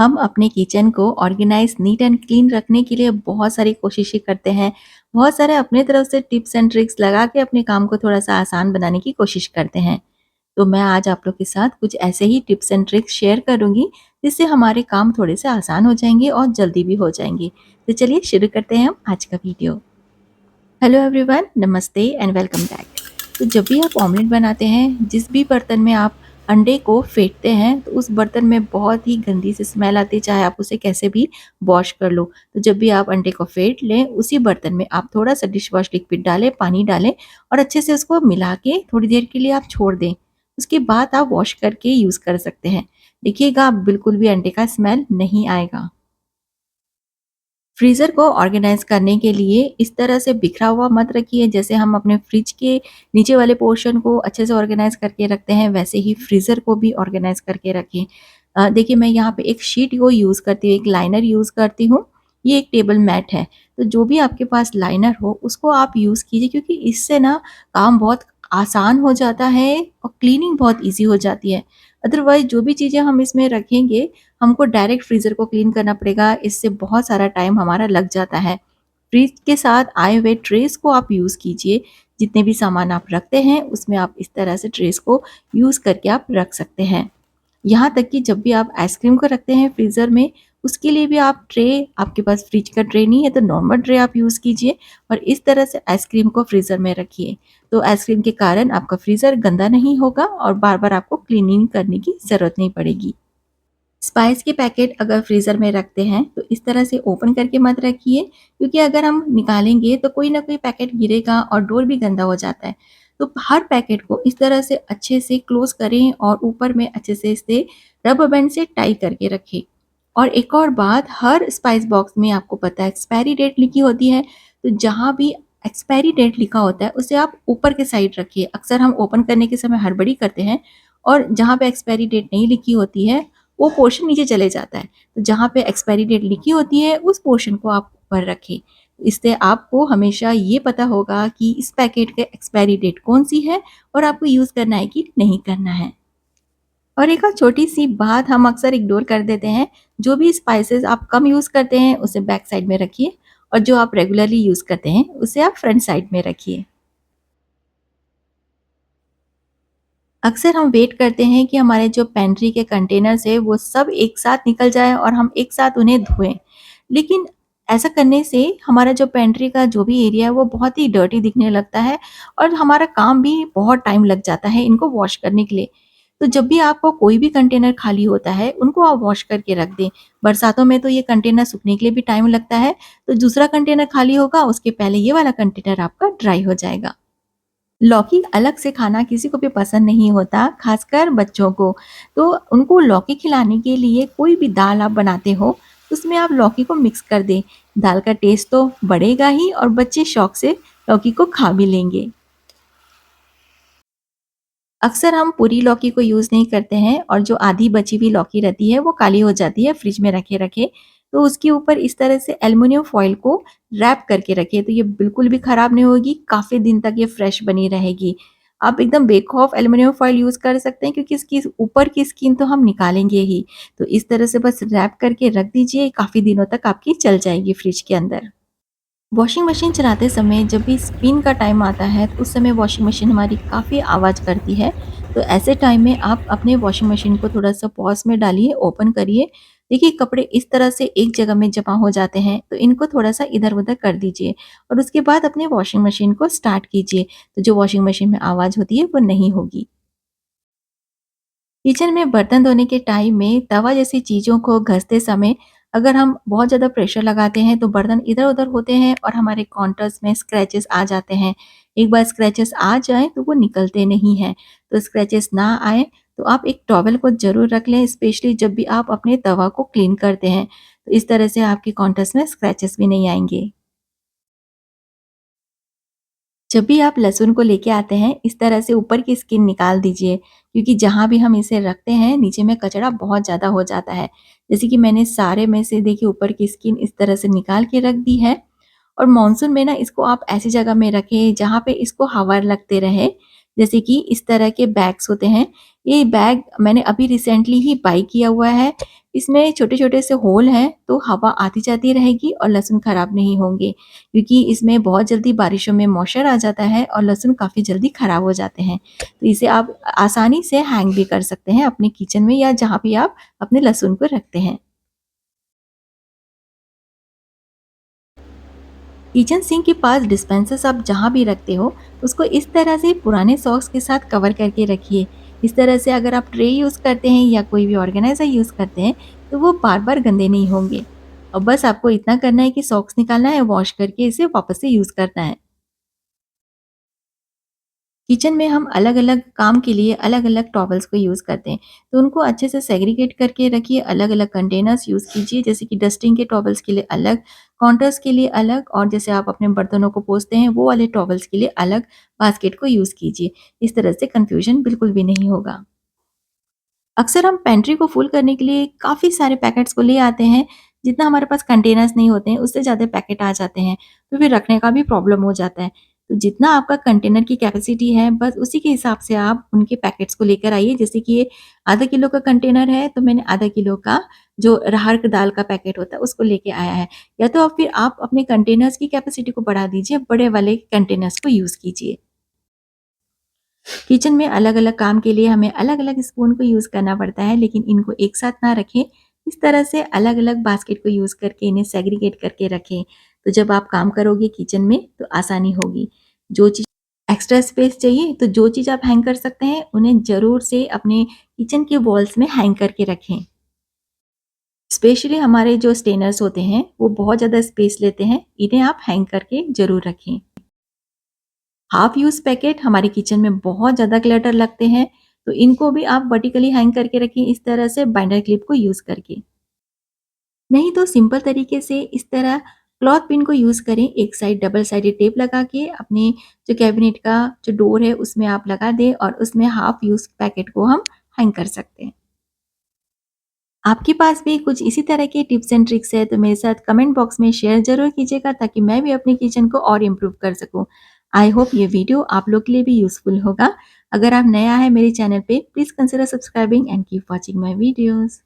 हम अपने किचन को ऑर्गेनाइज नीट एंड क्लीन रखने के लिए बहुत सारी कोशिशें करते हैं। बहुत सारे अपने तरफ से टिप्स एंड ट्रिक्स लगा के अपने काम को थोड़ा-सा आसान बनाने की कोशिश करते हैं। तो मैं आज आप लोग के साथ कुछ ऐसे ही टिप्स एंड ट्रिक्स शेयर करूँगी, जिससे हमारे काम थोड़े से आसान हो जाएँगे और जल्दी भी हो जाएँगे। तो चलिए शुरू करते हैं हम आज का वीडियो। हेलो एवरीवन, नमस्ते एंड वेलकम बैक। तो जब भी आप ऑमलेट बनाते हैं, जिस भी बर्तन में आप अंडे को फेंटते हैं, तो उस बर्तन में बहुत ही गंदी सी स्मेल आती है, चाहे आप उसे कैसे भी वॉश कर लो। तो जब भी आप अंडे को फेंट लें, उसी बर्तन में आप थोड़ा-सा डिश वॉश लिक्विड डालें, पानी डालें और अच्छे से उसको मिला के थोड़ी देर के लिए आप छोड़ दें। उसके बाद आप वॉश करके यूज़ कर सकते हैं। देखिएगा, बिल्कुल भी अंडे का स्मेल नहीं आएगा। फ्रीज़र को ऑर्गेनाइज़ करने के लिए इस तरह से बिखरा हुआ मत रखिए, जैसे हम अपने फ्रिज के नीचे वाले पोर्शन को अच्छे से ऑर्गेनाइज़ करके रखते हैं, वैसे ही फ्रीज़र को भी ऑर्गेनाइज़ करके रखें। देखिए, मैं यहाँ पे एक शीट को यूज़ करती हूँ, एक लाइनर यूज़ करती हूँ। ये एक टेबल मैट है, तो जो भी आपके पास लाइनर हो उसको आप यूज़ कीजिए, क्योंकि इससे ना काम बहुत आसान हो जाता है और क्लीनिंग बहुत ईज़ी हो जाती है। अदरवाइज़ जो भी चीज़ें हम इसमें रखेंगे, हमको डायरेक्ट फ्रीज़र को क्लीन करना पड़ेगा, इससे बहुत सारा टाइम हमारा लग जाता है। फ्रिज के साथ आए हुए ट्रेस को आप यूज़ कीजिए, जितने भी सामान आप रखते हैं उसमें आप इस तरह से ट्रेस को यूज़ करके आप रख सकते हैं। यहाँ तक कि जब भी आप आइसक्रीम को रखते हैं फ्रीज़र में, उसके लिए भी आप ट्रे, आपके पास फ्रिज का ट्रे नहीं है तो नॉर्मल ट्रे आप यूज़ कीजिए और इस तरह से आइसक्रीम को फ्रीज़र में रखिए। तो आइसक्रीम के कारण आपका फ्रीज़र गंदा नहीं होगा और बार-बार आपको क्लीनिंग करने की ज़रूरत नहीं पड़ेगी। स्पाइस के पैकेट अगर फ्रीज़र में रखते हैं तो इस तरह से ओपन करके मत रखिए, क्योंकि अगर हम निकालेंगे तो कोई ना कोई पैकेट गिरेगा और डोर भी गंदा हो जाता है। तो हर पैकेट को इस तरह से अच्छे से क्लोज़ करें और ऊपर में अच्छे से इसे रबर बैंड से टाई करके रखें। और एक और बात, हर स्पाइस बॉक्स में आपको पता है एक्सपायरी डेट लिखी होती है, तो जहाँ भी एक्सपायरी डेट लिखा होता है उसे आप ऊपर के साइड रखिए। अक्सर हम ओपन करने के समय हड़बड़ी करते हैं और जहाँ पे एक्सपायरी डेट नहीं लिखी होती है वो पोर्शन नीचे चले जाता है। तो जहाँ पे एक्सपायरी डेट लिखी होती है उस पोर्शन को आप ऊपर रखें। इससे आपको हमेशा ये पता होगा कि इस पैकेट के एक्सपायरी डेट कौन-सी है और आपको यूज़ करना है कि नहीं करना है। और एक और छोटी-सी बात हम अक्सर इग्नोर कर देते हैं, जो भी स्पाइसेस आप कम यूज़ करते हैं उसे बैक साइड में रखिए और जो आप रेगुलरली यूज़ करते हैं उसे आप फ्रंट साइड में रखिए। अक्सर हम वेट करते हैं कि हमारे जो पेंट्री के कंटेनर्स है वो सब एक साथ निकल जाए और हम एक साथ उन्हें धोएं। लेकिन ऐसा करने से हमारा जो पेंट्री का जो भी एरिया है वो बहुत ही डर्टी दिखने लगता है और हमारा काम भी बहुत टाइम लग जाता है इनको वॉश करने के लिए। तो जब भी आपको कोई भी कंटेनर खाली होता है उनको आप वॉश करके रख दें। बरसातों में तो ये कंटेनर सूखने के लिए भी टाइम लगता है, तो दूसरा कंटेनर खाली होगा उसके पहले ये वाला कंटेनर आपका ड्राई हो जाएगा। लौकी अलग से खाना किसी को भी पसंद नहीं होता, खासकर बच्चों को। तो उनको लौकी खिलाने के लिए कोई भी दाल आप बनाते हो, उसमें आप लौकी को मिक्स कर दें। दाल का टेस्ट तो बढ़ेगा ही और बच्चे शौक से लौकी को खा भी लेंगे। अक्सर हम पूरी लौकी को यूज़ नहीं करते हैं और जो आधी बची हुई लौकी रहती है वो काली हो जाती है फ्रिज में रखे-रखे। तो उसके ऊपर इस तरह से एल्युमिनियम फॉइल को रैप करके रखिए, तो ये बिल्कुल भी खराब नहीं होगी, काफ़ी दिन तक ये फ्रेश बनी रहेगी। आप एकदम बेखौफ एल्युमिनियम फॉइल यूज़ कर सकते हैं, क्योंकि इसकी ऊपर की स्किन तो हम निकालेंगे ही। तो इस तरह से बस रैप करके रख दीजिए, काफ़ी दिनों तक आपकी चल जाएगी फ्रिज के अंदर। वॉशिंग मशीन चलाते समय जब भी स्पिन का टाइम आता है तो उस समय वॉशिंग मशीन हमारी काफ़ी आवाज़ करती है। तो ऐसे टाइम में आप अपने वॉशिंग मशीन को थोड़ा-सा पॉज़ में डालिए, ओपन करिए। देखिए, कपड़े इस तरह से एक जगह में जमा हो जाते हैं, तो इनको थोड़ा-सा इधर-उधर कर दीजिए और उसके बाद अपने वॉशिंग मशीन को स्टार्ट कीजिए। तो जो वॉशिंग मशीन में आवाज़ होती है वो नहीं होगी। किचन में बर्तन धोने के टाइम में तवा जैसी चीज़ों को घसते समय अगर हम बहुत ज़्यादा प्रेशर लगाते हैं तो बर्तन इधर-उधर होते हैं और हमारे काउंटर्स में स्क्रैचेस आ जाते हैं। एक बार स्क्रैचेस आ जाएँ तो वो निकलते नहीं हैं। तो स्क्रैचेस ना आएँ तो आप एक टॉवल को ज़रूर रख लें, स्पेशली जब भी आप अपने तवा को क्लीन करते हैं। तो इस तरह से आपके काउंटर्स में स्क्रैचेस भी नहीं आएँगे। जब भी आप लहसुन को लेके आते हैं, इस तरह से ऊपर की स्किन निकाल दीजिए, क्योंकि जहाँ भी हम इसे रखते हैं, नीचे में कचरा बहुत ज़्यादा हो जाता है। जैसे कि मैंने सारे में से देखिए ऊपर की स्किन इस तरह से निकाल के रख दी है और मानसून में ना इसको आप ऐसी जगह में रखें जहाँ पे इसको हवा लगते रहे। जैसे कि इस तरह के बैग्स होते हैं। ये बैग मैंने अभी रिसेंटली ही बाय किया हुआ है। इसमें छोटे-छोटे से होल हैं, तो हवा आती-जाती रहेगी और लहसुन खराब नहीं होंगे, क्योंकि इसमें बहुत जल्दी बारिशों में मॉइस्चर आ जाता है और लहसुन काफ़ी जल्दी खराब हो जाते हैं। तो इसे आप आसानी से हैंग भी कर सकते हैं अपने किचन में या जहाँ भी आप अपने लहसुन को रखते हैं। किचन सिंक के पास डिस्पेंसर्स आप जहाँ भी रखते हो, उसको इस तरह से पुराने सॉक्स के साथ कवर करके रखिए। इस तरह से अगर आप ट्रे यूज़ करते हैं या कोई भी ऑर्गेनाइज़र यूज़ करते हैं, तो वो बार-बार गंदे नहीं होंगे। और बस आपको इतना करना है कि सॉक्स निकालना है, वॉश करके इसे वापस से यूज़ करना है। किचन में हम अलग-अलग काम के लिए अलग-अलग टॉवल्स को यूज़ करते हैं, तो उनको अच्छे से सेग्रीगेट करके रखिए, अलग-अलग कंटेनर्स यूज़ कीजिए, जैसे कि डस्टिंग के टॉवल्स के लिए अलग, काउंटर्स के लिए अलग और जैसे आप अपने बर्तनों को पोंछते हैं, वो वाले टॉवल्स के लिए अलग बास्केट को यूज़ कीजिए। इस तरह से कन्फ्यूजन बिल्कुल भी नहीं होगा। अक्सर हम पेंट्री को फुल करने के लिए काफ़ी सारे पैकेट्स को ले आते हैं, जितना हमारे पास कंटेनर्स नहीं होते हैं, उससे ज़्यादा पैकेट आ जाते हैं, तो फिर रखने का भी प्रॉब्लम हो जाता है। तो जितना आपका कंटेनर की कैपेसिटी है, बस उसी के हिसाब से आप उनके पैकेट्स को लेकर आइए। जैसे कि ये आधा किलो का कंटेनर है, तो मैंने आधा किलो का जो अरहर की दाल का पैकेट होता है, उसको लेके आया है। या तो फिर आप अपने कंटेनर्स की कैपेसिटी को बढ़ा दीजिए, बड़े वाले कंटेनर्स को यूज़ कीजिए। किचन में अलग-अलग काम के लिए हमें अलग-अलग स्पून को यूज़ करना पड़ता है, लेकिन इनको एक साथ ना रखें। इस तरह से अलग-अलग बास्केट को यूज़ करके इन्हें सेग्रीगेट करके रखें। तो जब आप काम करोगे किचन में तो आसानी होगी। जो चीज़ एक्स्ट्रा स्पेस चाहिए तो जो चीज़ आप हैंग कर सकते हैं, उन्हें ज़रूर से अपने किचन के वॉल्स में हैंग करके रखें। स्पेशली हमारे जो स्टेनर्स होते हैं, वो बहुत ज़्यादा स्पेस लेते हैं। इन्हें आप हैंग करके ज़रूर रखें। हाफ यूज़ पैकेट हमारे किचन में बहुत ज़्यादा क्लटर लगते हैं, तो इनको भी आप वर्टिकली हैंग करके रखें इस तरह से बाइंडर क्लिप को यूज़ करके। नहीं तो सिंपल तरीके से इस तरह क्लॉथ पिन को यूज़ करें, एक साइड डबल साइडेड टेप लगा के अपने जो कैबिनेट का जो डोर है उसमें आप लगा दें और उसमें हाफ यूज़ पैकेट को हम हैंग कर सकते हैं। आपके पास भी कुछ इसी तरह के टिप्स एंड ट्रिक्स है तो मेरे साथ कमेंट बॉक्स में शेयर ज़रूर कीजिएगा ताकि मैं भी अपने किचन को और इम्प्रूव कर सकूँ। आई होप ये वीडियो आप लोग के लिए भी यूज़फुल होगा। अगर आप नया है मेरे चैनल पे please consider subscribing and keep watching my videos.